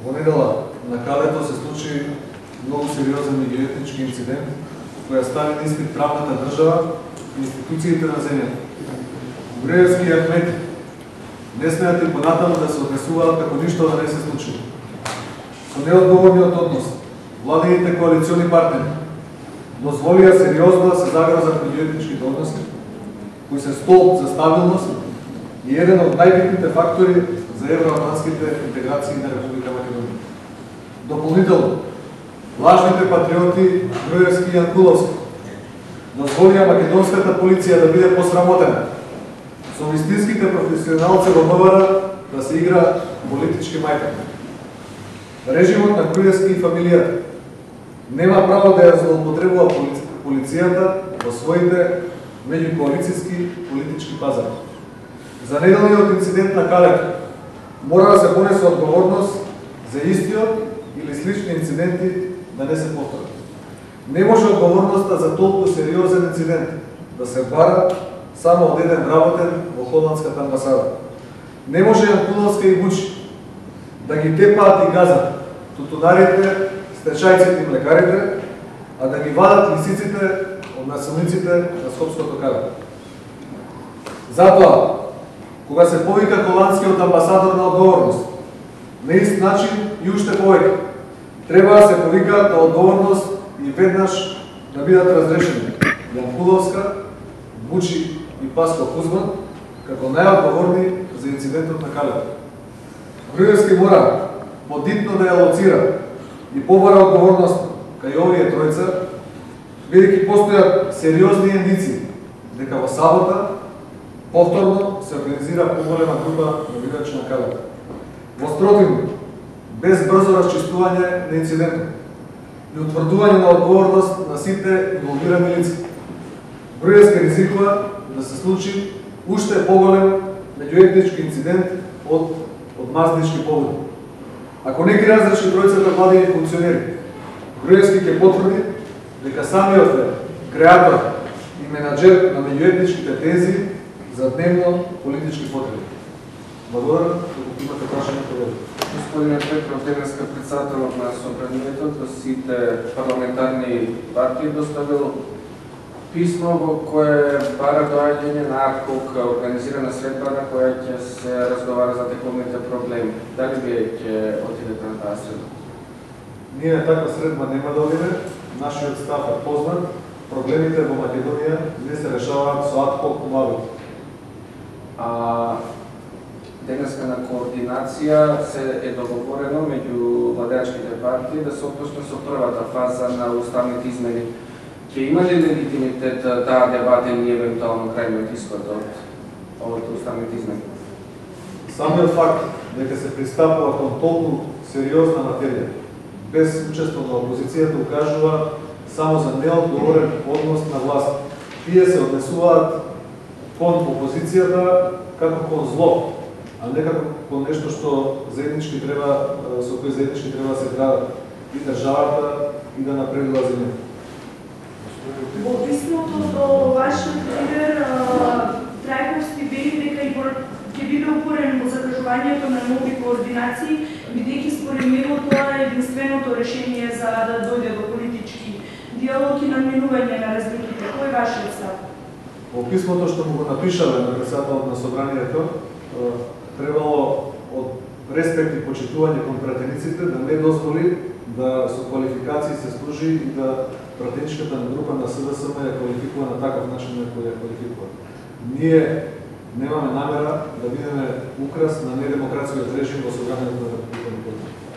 Во недела на Калето се случи многу сериозен меѓуетнички инцидент која стави на испит правната држава и институциите на земјата. Груевски ахмети не смеат и понатаму да се однесуваат како ништо да не се случило. Со неодговорниот однос, владените коалициони партнери дозволија сериозно да се загрозат меѓуетничките односи, кои се столб за стабилност и еден од најбитните фактори за евроатлантските интеграции на Република Македонија. Дополнително, лажните патриоти Груевски и Јанкуловски дозволија македонската полиција да биде посрамотена, со вистинските професионалци во МВР да се игра политички мајка. Режимот на Груевски и фамилијата нема право да ја злоупотребува полицијата во своите меѓукоалицијски политички пазари. За неделниот инцидент на Калето мора да се понесе одговорност за истиот или слични инциденти да не се повторат. Не може одговорноста за толку сериозен инцидент да се бара само од еден вработен во холандската амбасада. Не може Јанкуловска и Вучи да ги тепаат и газат тутунарите, стечајците и млекарите, а да ги вадат лисиците од насилниците на Скопското каре. Затоа, кога се повика холандскиот амбасадор на одговорност, на ист начин и уште повеќе, треба да се повикаат на одговорност и веднаш да бидат разрешени Јанкуловска, Вучи и Паско Кузман како најодговорни за инцидентот на Калето. Груевски мора подитно да ја лоцира и побара одговорност кај овие тројца, бидејќи постојат сериозни индици дека во сабота повторно се организира поголема група навигачи на Калето. Во спротивно, без брзо расчистување на инцидентот и утврдување на одговорност на сите инволвирани лица, Груевски ризикува да се случи уште поголем меѓуетнички инцидент од мазнички поводи. Ако не ги разреши тројцата владени функционери, Груевски ќе потврди дека самиот е креатор и менаџер на меѓуетничките тези за дневно политички потреби. Благодарам, ако имате прашање, поведете. Господине Петров, денеска председателот на собранието до сите парламентарни партии доставил писмо во кое бара доаѓање на АДХОК, организирана средба на која ќе се разговара за тековните проблеми. Дали вие ќе отидете на таа средба? Ние на таква средба нема да одиме. Нашиот став е познат. Проблемите во Македонија не се решаваат со АДХОК умавите. Денеска на координација се е договорено меѓу владеачките партии да се отпочне со првата фаза на уставните измени. Ќе има ли легитимитет таа дебата и евентуално крајниот исход од овите уставните измени? Самиот факт дека се пристапува кон толку сериозна материја без учество на опозицијата укажува само за неодговорен однос на власт. Тие се однесуваат кон опозицијата како кон зло, а не како кон нешто што заеднички треба, со кој заеднички треба да се гради и државата и да напредува земјата. Во писмото до вашиот лидер Трајковски вели дека и ќе биде упорен во закажувањето на нови координации, бидејќи според него тоа е единственото решение за да дојде до политички диалог и наминување на разликите. Кој е вашиот став? Во писмото што му го напишале на председателот на собранието, требало од респект и почитување кон пратениците да не дозволи да со квалификации се служи и да пратеничката група на СДСМ ја квалификува на таков начин на кој ја квалификува. Ние немаме намера да бидеме украс на недемократскиот режим во собранието на Република Македонија.